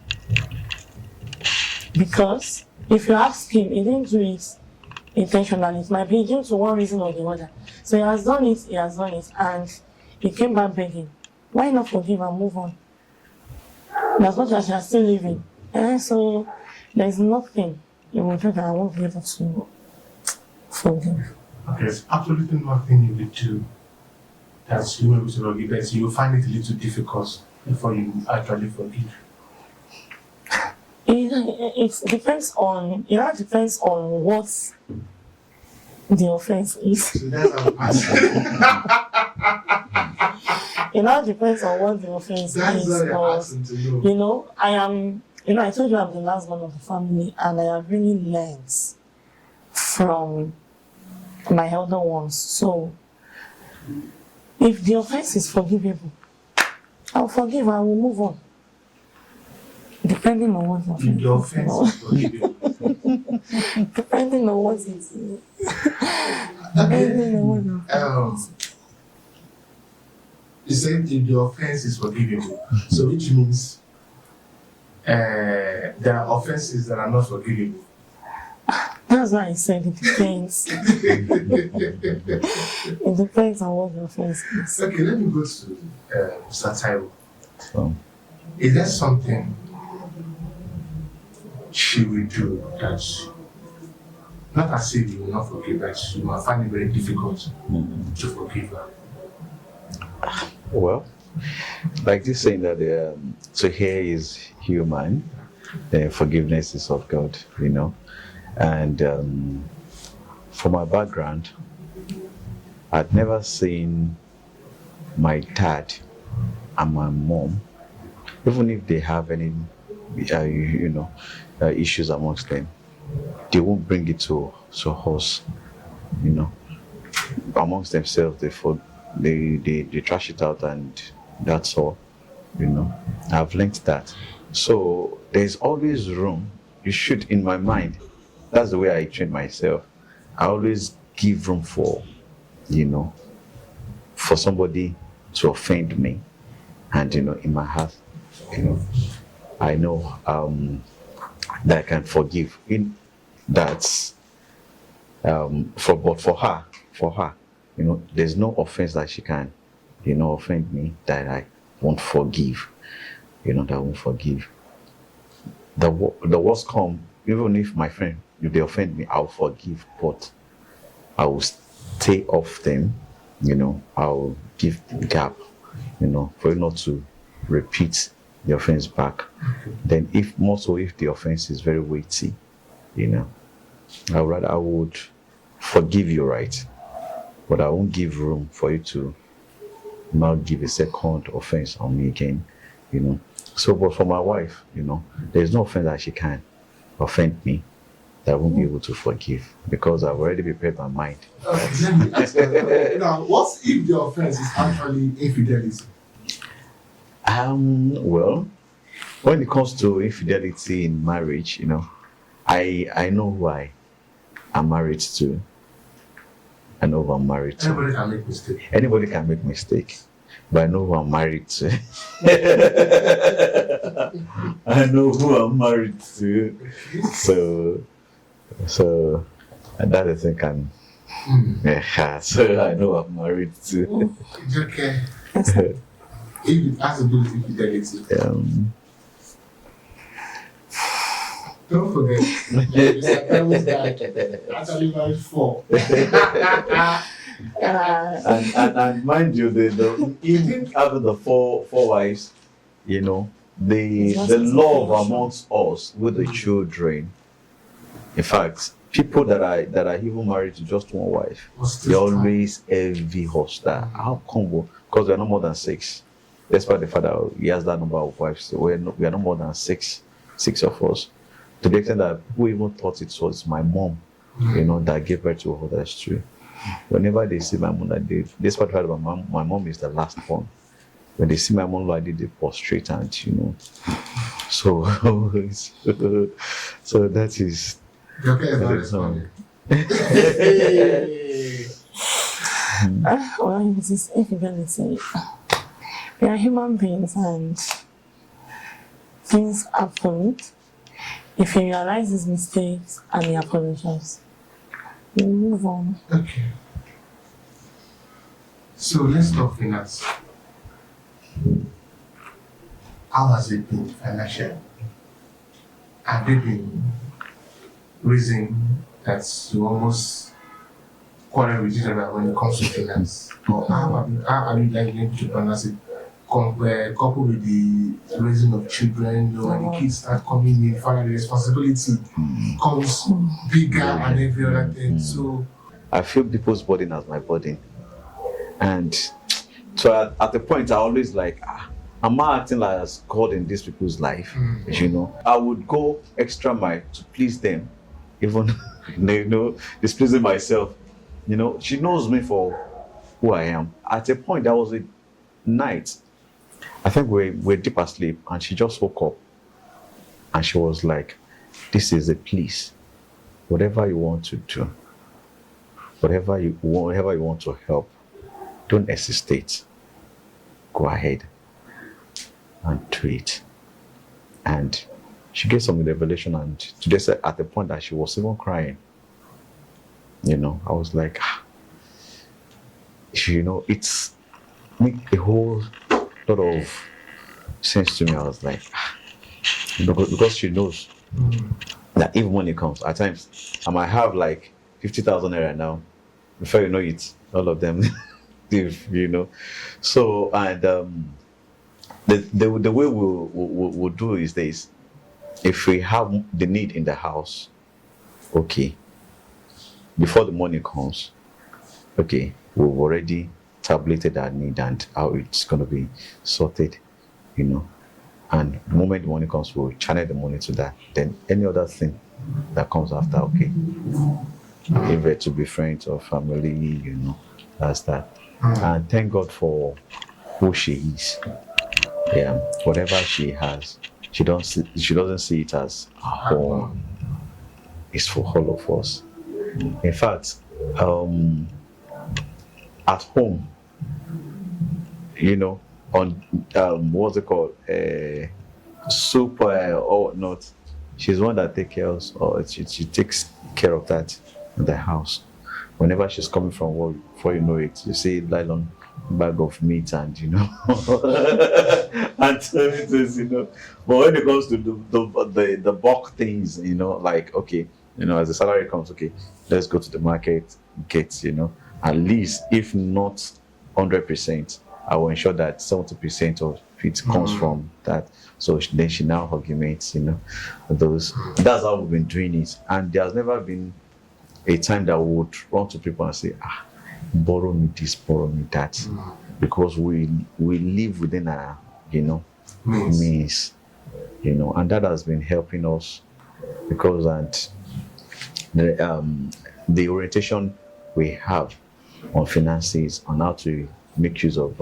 Because if you ask him, he didn't do it intentionally. It might be due to one reason or the other. So he has done it, and he came back begging. Why not forgive and move on? That's what you are still living. And so there's nothing you will do that I won't be able to forgive. Okay, there's absolutely nothing you will do that you will be able to forgive, but you will find it a little difficult before you actually forgive. It depends on what the offense is. So that's how it It now depends on what the offense That's is. what you're asking to know. I told you I'm the last one of the family, and I have really learned from my elder ones. So if the offense is forgivable, I'll forgive and I will move on. Depending on what The offense is forgivable. Depending on what it is. Depending on what You said if the offense is forgivable, so which means there are offenses that are not forgivable. That's why I said it depends. It depends on what the offense is. Okay, let me go to Mr. Taiwo. So, Is there something she will do that, not as if you will not forgive her, you might find it very difficult to forgive her? well, like this saying that to hear is human, forgiveness is of God, And from my background, I'd never seen my dad and my mom, even if they have any, issues amongst them, they won't bring it to us, amongst themselves. They trash it out, and that's all. I've learned that. So there's always room. You should, in my mind, that's the way I train myself. I always give room for somebody to offend me, and in my heart, I know that I can forgive. That's for her, there's no offense that she can, offend me that I won't forgive. That I won't forgive. The worst come, even if my friend, if they offend me, I'll forgive, but I will stay off them. I'll give gap, for you not to repeat the offense back. Then if the offense is very weighty, I would forgive you, right? But I won't give room for you to now give a second offense on me again, So, but for my wife, there's no offense that she can offend me that I won't be able to forgive, because I've already prepared my mind. Let me ask you, now, what if the offense is actually infidelity? Well, when it comes to infidelity in marriage, I know who I am married to. I know who I'm married to. Everybody can make mistakes. Anybody can make mistake, but I know who I'm married to. I know who I'm married to. So and that I think I'm. Yeah, so I know who I'm married to. It's okay. If it has to do with infidelity. Don't forget, Mr. Taiwo's dad actually married 4. And mind you, even having the four wives, the love amongst us with the children. In fact, people that are even married to just one wife, they always envy us. That how come? Because we are no more than 6. Despite the fact that he has that number of wives, so we are no more than 6 of us. To the extent that people even thought it was my mom, that gave birth to her. That's true. Whenever they see my mom, despite the fact that my mom is the last born. When they see my mom, like they prostrate and So, so that is. That is well, it is infidelity. We are human beings and things happen. If he realizes his mistakes and he apologizes, we move on. Okay. So let's talk finance. How has it been financially? Have they been raising that you almost quarrel with each other when it comes to finance? Or how are you going to balance it? Coupled with the raising of children, when the kids start coming in, finally the responsibility comes bigger and every other thing. So I feel people's burden as my burden. And so at the point I always like, am I acting like as God in these people's life? I would go extra mile to please them, even displeasing myself. She knows me for who I am. At a point, there was a night, I think we're deep asleep, and she just woke up and she was like, this is a please. Whatever you want to do, whatever you want to help, don't hesitate. Go ahead and do it. And she gave some revelation, and today said at the point that she was even crying. I was like, it's make a whole lot of sense to me. I was like, because she knows that even when it comes, at times I might have like 50,000 naira now. Before you know it, all of them, So and the way we'll do is this: if we have the need in the house, okay, before the money comes, okay, we've already tabulated our need and how it's going to be sorted, and the moment the money comes, we'll channel the money to that. Then any other thing that comes after, okay, if it to be friends or family, that's that. And thank God for who she is. Yeah, whatever she has, she doesn't see it as a home. It's for all of us. In fact, at home, on what's it called, soup or not, she's one that takes care of, or she takes care of that in the house. Whenever she's coming from work, before you know it, you see nylon bag of meat and and everything, But when it comes to the bulk things, like okay, as the salary comes, okay, let's go to the market, get at least, if not 100%, I will ensure that 70% of it comes from that. So then she now arguments, those. That's how we've been doing it, and there's never been a time that we would run to people and say, borrow me this, borrow me that, because we live within our means, and that has been helping us, because the orientation we have on finances, on how to make use of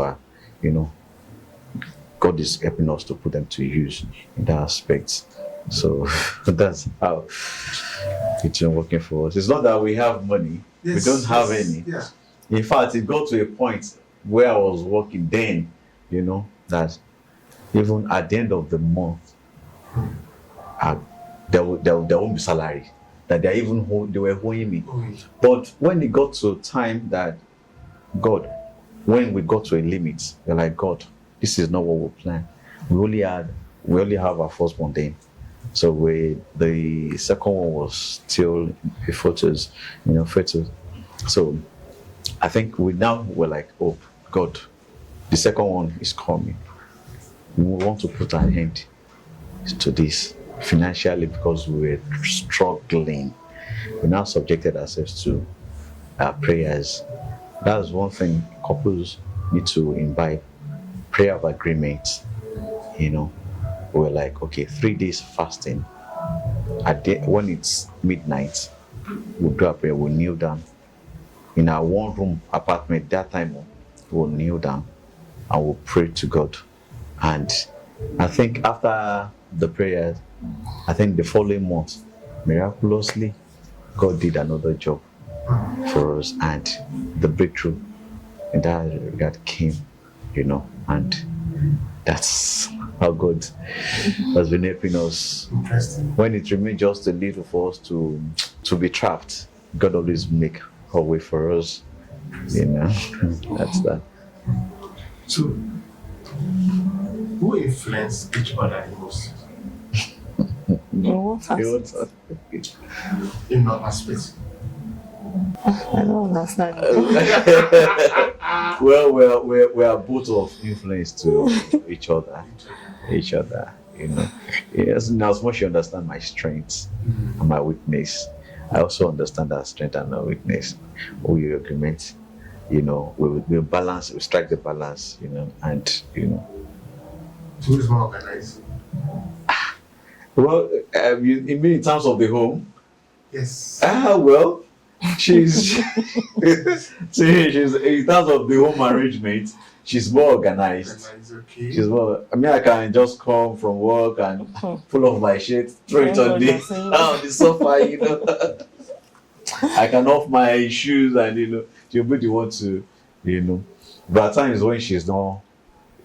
God is helping us to put them to use in that aspect. So that's how it's been working for us. It's not that we have money, we don't have any. Yeah. In fact, it got to a point where I was working then, that even at the end of the month, there won't be salary. That they were owing me. But when it got to time that when we got to a limit, we're like, God, this is not what we planned. We only have our firstborn then. So the second one was still a fetus. So I think we're like, oh God, the second one is coming. We want to put an end to this financially because we were struggling. We now subjected ourselves to prayers. That's one thing couples need to imbibe: prayer of agreement. We're like, okay, 3 days fasting. When it's midnight, we'll do a prayer. We'll kneel down in our one-room apartment. That time, we'll kneel down and we'll pray to God. And I think after the prayers, I think the following month, miraculously, God did another job for us, and the breakthrough in that regard came, and that's how God has been helping us. Interesting. When it remains just a little for us to be trapped, God always make a way for us. That's that. So, who influenced each other the most? In what aspect? I don't understand. Well, we are both of influence to each other. Yes, in as much you understand my strengths and my weakness, I also understand that strength and our weakness. We agreement, we balance, we strike the balance, and Who is more organized? Well, you mean in terms of the home? Yes. Well, she's she's in terms of the home arrangement, she's more organized. Okay. She's more. I can just come from work and pull off my shirt, throw it on the sofa. I can off my shoes and she'll be the one to But at times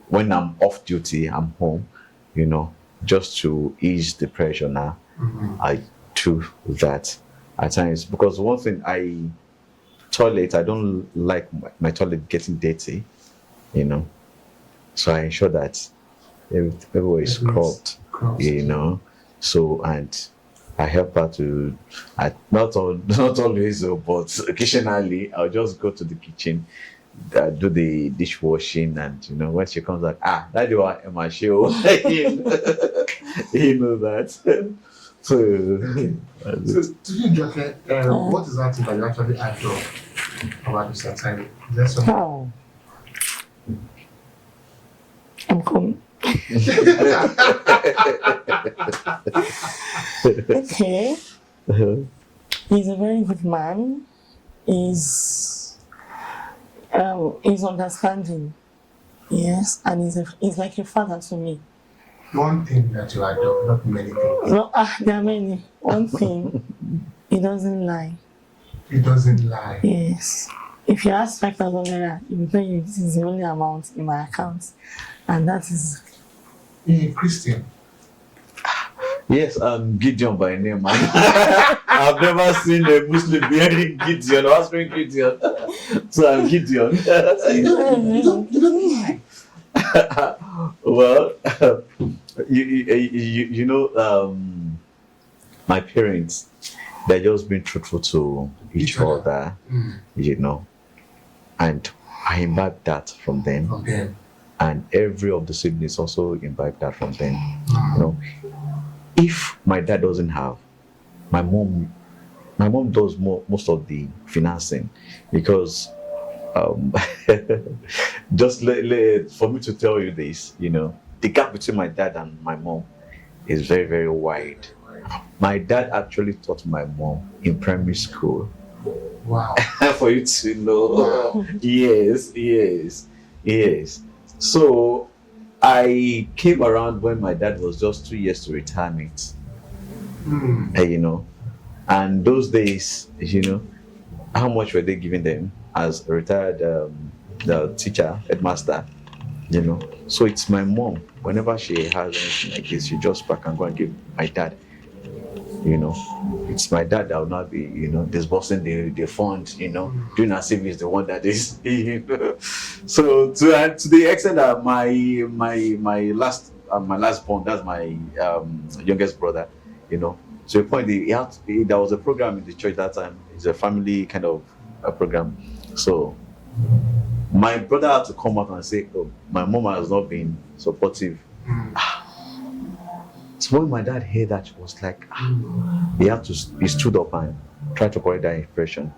when I'm off duty, I'm home, just to ease the pressure now. I do that at times because one thing I don't like my toilet getting dirty, so I ensure that everywhere is scrubbed, so, and I help her to, not always, but occasionally I'll just go to the kitchen, do the dishwashing, and when she comes back, that you are my show. That. So to you, Joke, what is that thing that you actually adore about Mr. Taiwo? Is there something? Oh. I'm coming. Okay. He's a very good man. He's understanding. Yes, and he's like a father to me. One thing that you adore, not many things. No, there are many. One thing, he doesn't lie. He doesn't lie. Yes. If you ask 5,000 naira, he will tell you this is the only amount in my account, and that is. You're a Christian. Yes, I'm Gideon by name. I've never seen a Muslim bearing Gideon or answering Gideon. So I'm Gideon. You don't lie. Well, my parents, they're just being truthful to each other, and I imbibe that from them. Okay. And every of the siblings also imbibe that from them. If my dad doesn't have, my mom does most of the financing, because just for me to tell you this, the gap between my dad and my mom is very, very wide. My dad actually taught my mom in primary school. Wow. For you to know. Wow. Yes. So I came around when my dad was just 2 years to retirement. You know, and those days, you know, how much were they giving them as a retired the teacher, headmaster? You know, so it's my mom. Whenever she has anything like this, she just back and go and give my dad. You know, it's my dad that will not be, you know, disbursing the fund, you know, doing as if he's the one that is, you know. So to the extent that my last born, that's my youngest brother, you know. So the point there was a program in the church that time. It's a family kind of a program. So my brother had to come out and say, "Oh, my mom has not been supportive." So when my dad heard that, it was like, he stood up and tried to correct that impression.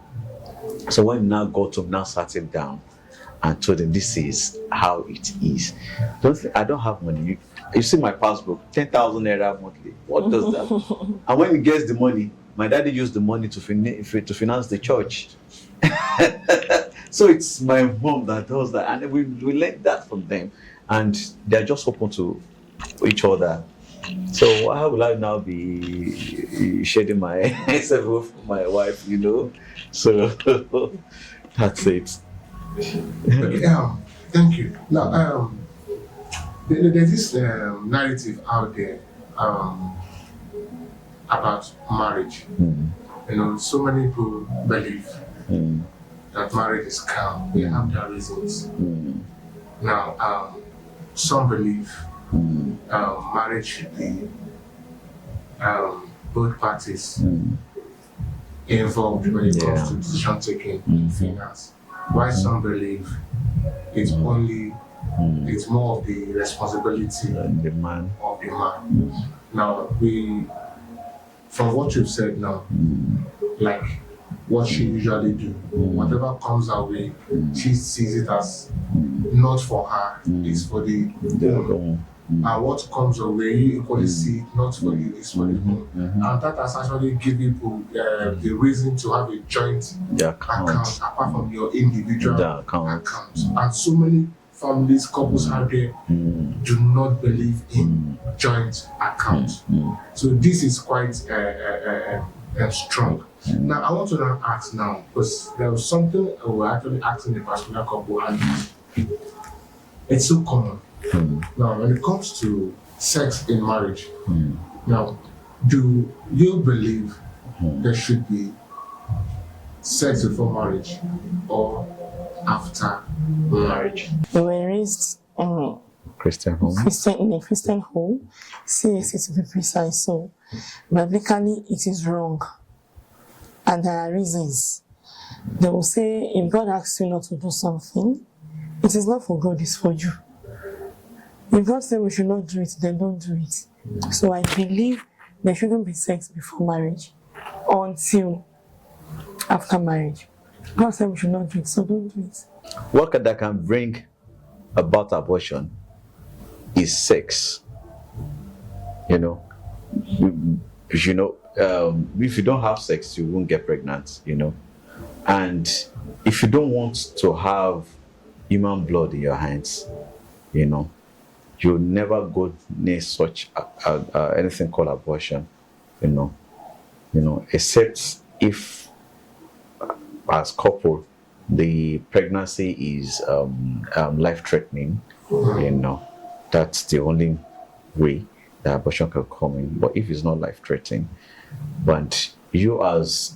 So when he now got him, now sat him down and told him, this is how it is. I don't have money. You see my passbook, 10,000 naira monthly. What does that? And when he gets the money, my daddy used the money to finance the church. So it's my mom that does that. And we learned that from them. And they're just open to each other. So how will I now be shedding myself with my wife, you know? So that's it. Okay, thank you. Now, there's this narrative out there about marriage. You know, so many people believe that marriage is calm. They have their reasons. Now, some believe marriage should be both parties involved when it comes to decision taking in finance. While some believe it's only it's more of the responsibility of the man. Now, from what you've said now, like what she usually do, whatever comes her way, she sees it as not for her, it's for the home. And what comes her way, you equally see it not for you, it's for the home. And that has actually given people the reason to have a joint account apart from your individual account. And so many families, couples out there do not believe in joint accounts. So this is quite strong. Now I want to now ask now, because there was something we were actually asking the particular couple, and it's so common. Now when it comes to sex in marriage, now do you believe there should be sex before marriage or after marriage? We were raised Christian home. in a Christian home, CSC to be precise. So biblically it is wrong. And there are reasons. They will say, if God asks you not to do something, it is not for God, it's for you. If God says we should not do it, then don't do it. So I believe there shouldn't be sex before marriage until after marriage. God said we should not do it, so don't do it. What that can bring about abortion is sex. You know, if you don't have sex, you won't get pregnant, you know. And if you don't want to have human blood in your hands, you know, you'll never go near such anything called abortion, you know, except if as couple the pregnancy is life-threatening, you know, that's the only way that abortion can come in. But if it's not life-threatening, but you as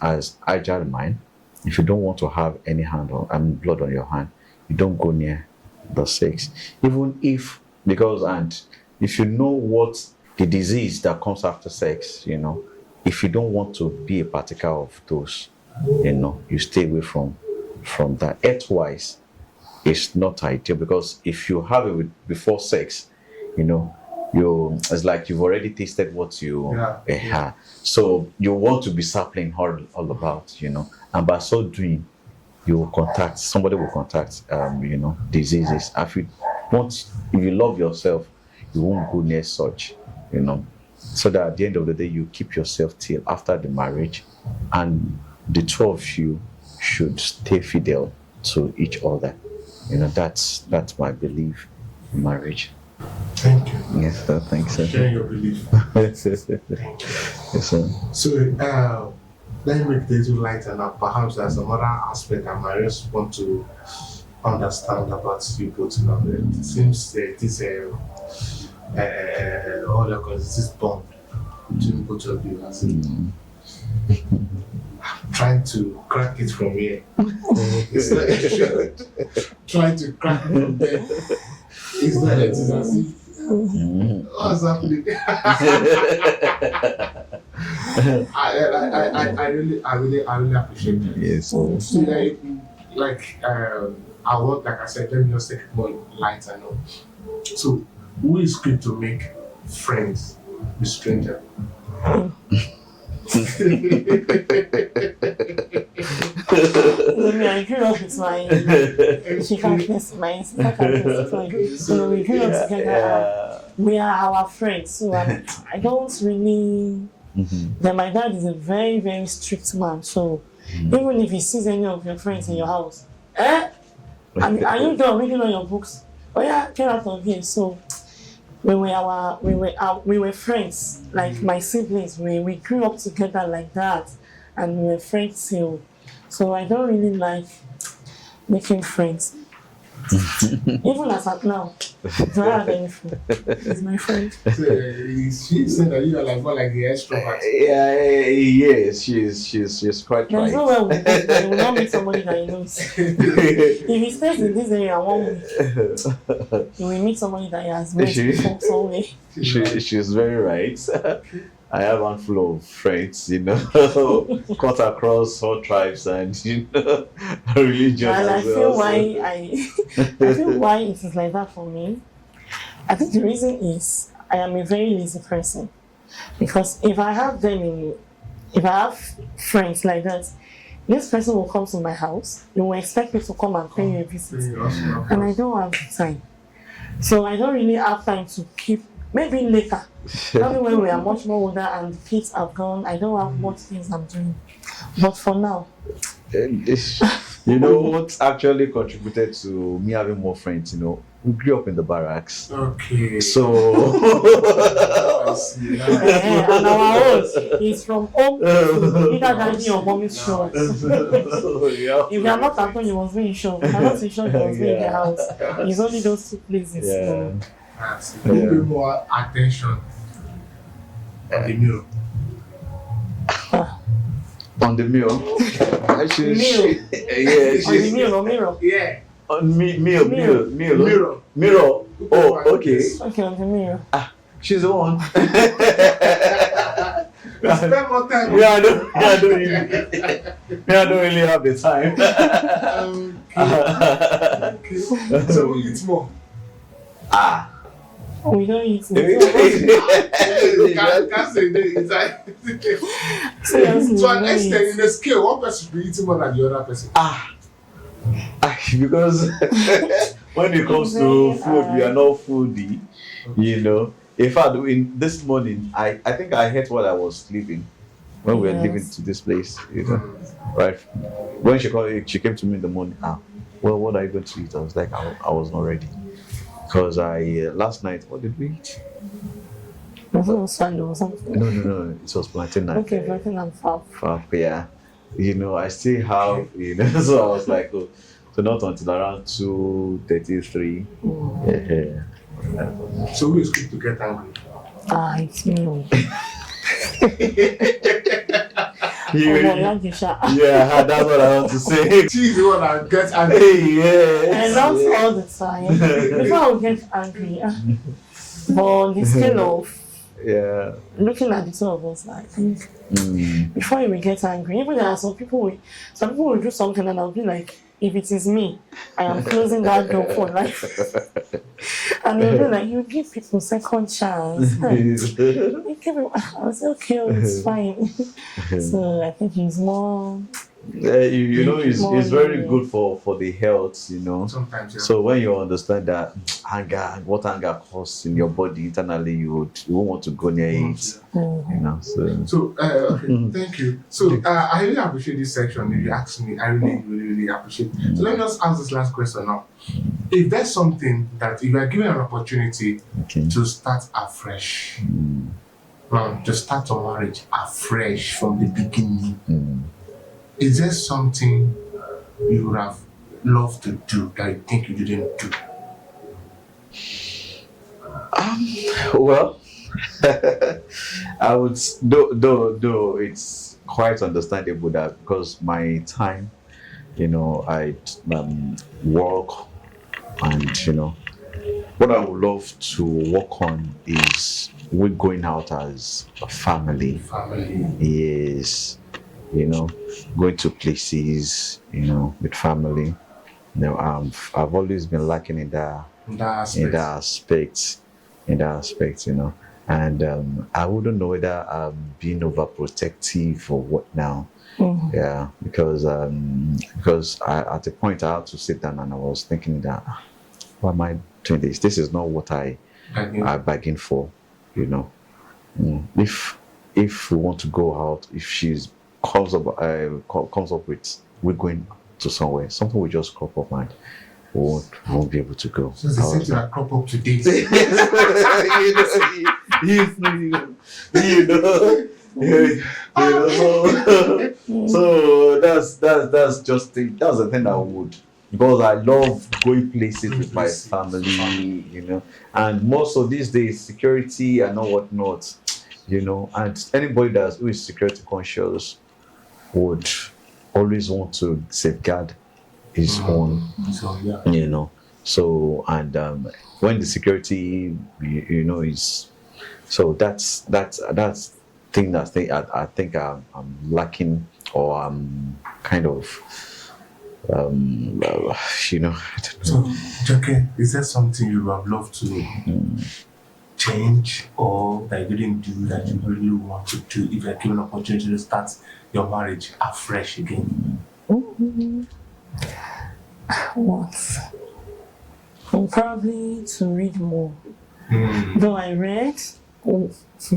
agile mind, if you don't want to have any blood on your hand, you don't go near the sex. Even if, if you know what the disease that comes after sex, you know, if you don't want to be a partaker of those, you know, you stay away from that. Health-wise, it's not ideal, because if you have it before sex, you know, it's like you've already tasted what you had. So you want to be sampling all about, you know, and by so doing, somebody will contact, you know, diseases. If you love yourself, you won't go near such, you know, so that at the end of the day, you keep yourself till after the marriage, and the two of you should stay fidel to each other. You know, that's my belief in marriage. Yes, I think so. sharing your belief. Yes, sir. So, let me make this lighter now. Perhaps there's some other aspect I might just want to understand about you both now. It seems this all the cause this bond between both of you. As in, trying to crack it from here. It's like trying to crack it from there. It's not it is as if what's happening? I really appreciate that. Yes. So like I want, like I said, let me just take it more light and all. So who is good to make friends with stranger? I grew up with my she can't miss my sister can't miss friend. So we grew up together. We are our friends. So I don't really. Then my dad is a very, very strict man. So even if he sees any of your friends in your house, are you done reading all your books? Oh yeah, get out of here. So we were friends, like my siblings. We grew up together like that, and we were friends too. So I don't really like making friends. Even as at now, do I have any friend? He's my friend. So, she said that you are like more like the extrovert. Yes, she's quite There's right. no way we will not meet somebody that he knows. If he stays in this area 1 week, he will meet somebody that he has met before somewhere. She's very right. I have one full of friends, cut across all tribes and religions And I as feel well. why I feel why it is like that for me. I think the reason is I am a very lazy person. Because if I have friends like that, this person will come to my house, they will expect me to come and pay me a visit. And I don't have the time. So I don't really have time to keep, maybe later. Probably when we are much more older and the kids have gone, I don't have much things I'm doing. But for now. You know what actually contributed to me having more friends, we grew up in the barracks. Okay. So I see. And our own is from home to either daddy or mommy's show. If you are not at home, you must be in show. If you are not in show, you must be in the house. It's only those two places. Yeah. So. A little bit more attention on the mirror. On the meal. Meal. On the mirror. Yeah. On meal. Mirror. Oh, okay. Okay, on the mirror. She's the one. Spend more time. I don't really have the time. Okay. So who eats more? We don't eat it. Can't say that. Seriously, To an we don't extent, eat. in the scale, one person should be eating more than the other person. Because when it comes to food, we are not foodie, In fact, in this morning, I think I ate while I was sleeping when we were leaving to this place, right? When she came to me in the morning. Well, what are you going to eat? I was like, I was not ready. Because last night, what did we eat? Was it on Sunday or something? No, it was plantain night. Okay, plantain and fab. Yeah. I still have, so I was like, so not until around 2:33. Yeah. So who is quick to get angry? It's me. Yeah, that's what I want to say. She's the one that gets angry. And not all the time. Before I would get angry. But the scale of looking at the two of us, I think before you will get angry, even there are some people will do something and I'll be like, if it is me, I am closing that door for life. And you'll be like, you give people second chance. I was okay, it's fine. So I think he's more you know, it's very Morning. good for the health, you know. Sometimes, yeah. So when you understand that what anger causes in your body internally, you won't want to go near it, you know. So, okay, thank you. So, I really appreciate this section. If you ask me, I really appreciate it. So, let me just ask this last question now. If there's something that if you are given an opportunity Okay. to start afresh, to start your marriage afresh from the beginning, is there something you would have loved to do that you think you didn't do? Well, I would though it's quite understandable that because my time, you know, I work, and you know what I would love to work on is we going out as a family. Family. Yes, you know, going to places, you know, with family. You know, I've always been lacking in that In that aspect. in that aspect, you know. And I wouldn't know whether I'm being overprotective or what now. Yeah, because at a point I had to sit down and I was thinking that why am I doing this? This is not what I bargained for, you know. If we want to go out, if she's comes up with we're going to somewhere, something will just crop up and won't be able to go. So it's the same thing that crop up today. So that's just that's the thing I would, because I love going places with my family, you know, and most of these days security and all whatnot, you know, and anybody who is security conscious would always want to safeguard his own, So, yeah. you know. So and when the security, you know, is so that's thing that I think I'm lacking, or I'm kind of you know, I don't know. So, Joke, is there something you would have loved to change or that you didn't do that you really want to do if you're given an opportunity to start your marriage afresh again? What? Probably to read more. Though I read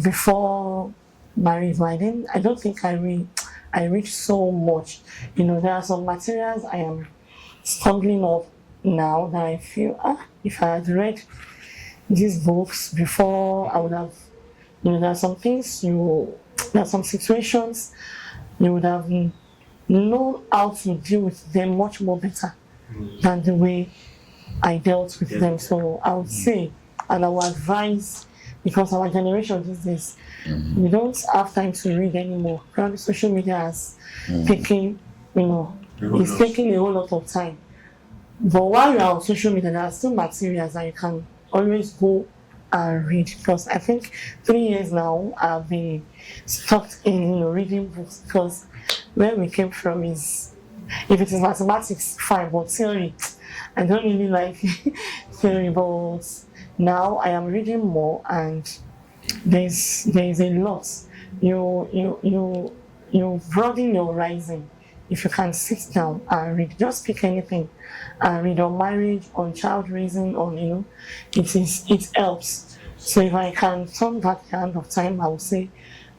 before marriage, but I don't think I read so much. You know, there are some materials I am stumbling up now that I feel, if I had read these books before, I would have, you know, there are some things there are some situations you would have known how to deal with them much more better than the way I dealt with them. So I would say, and I would advise, because our generation these days, we don't have time to read anymore. Probably social media has taken, you know, it's taking a whole lot of time. But while you're on social media, there are still materials that you can always go and read. Because I think 3 years now I've been stuck in, you know, reading books, because where we came from is, if it is mathematics, fine, but theory, I don't really like theory. But now I am reading more, and there's a lot. You broaden your horizon if you can sit down and read. Just pick anything and read on marriage, on child raising, on, you know, it helps. So if I can turn back the hand of time, I would say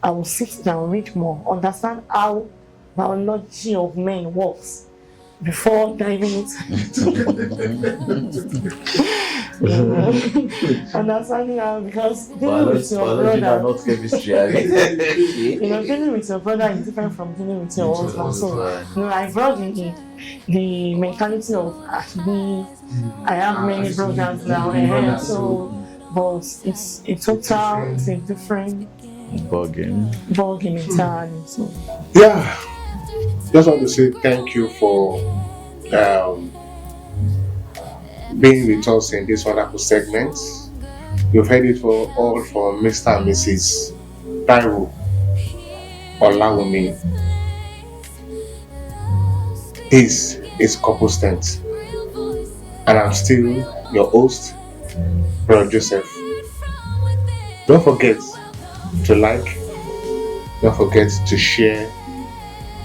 I will sit down, read more, understand how biology of men works before diving into understanding how, because dealing with your Biology brother, are not chemistry. you know, dealing with your brother is different from dealing with your husband. So, you know, I brought the mentality of I have many brothers now, so, but it's a different Ball game. entirely. So, Yeah, just want to say thank you for being with us in this wonderful segment. You've heard it all from Mr. and Mrs. Taiwo Olawunmi. This is Couple Strength, and I'm still your host, Brother Joseph. Don't forget to like, don't forget to share,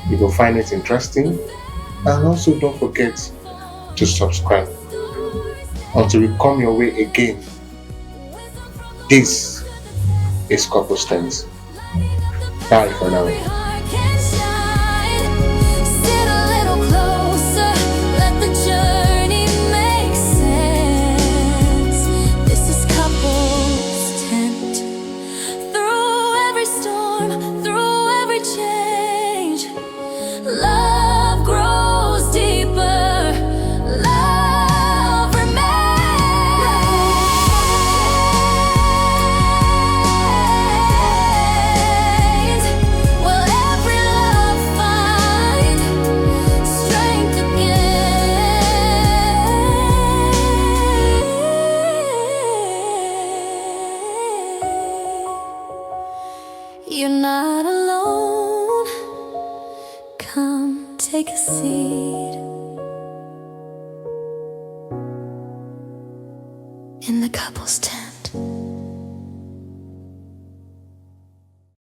You will find it interesting. And also don't forget to subscribe. Until we come your way again, this is Couple Stands. Bye for now. Love grows deeper, love remains. Will every love find strength again? You're not alone. Come take a seat in the couple's tent.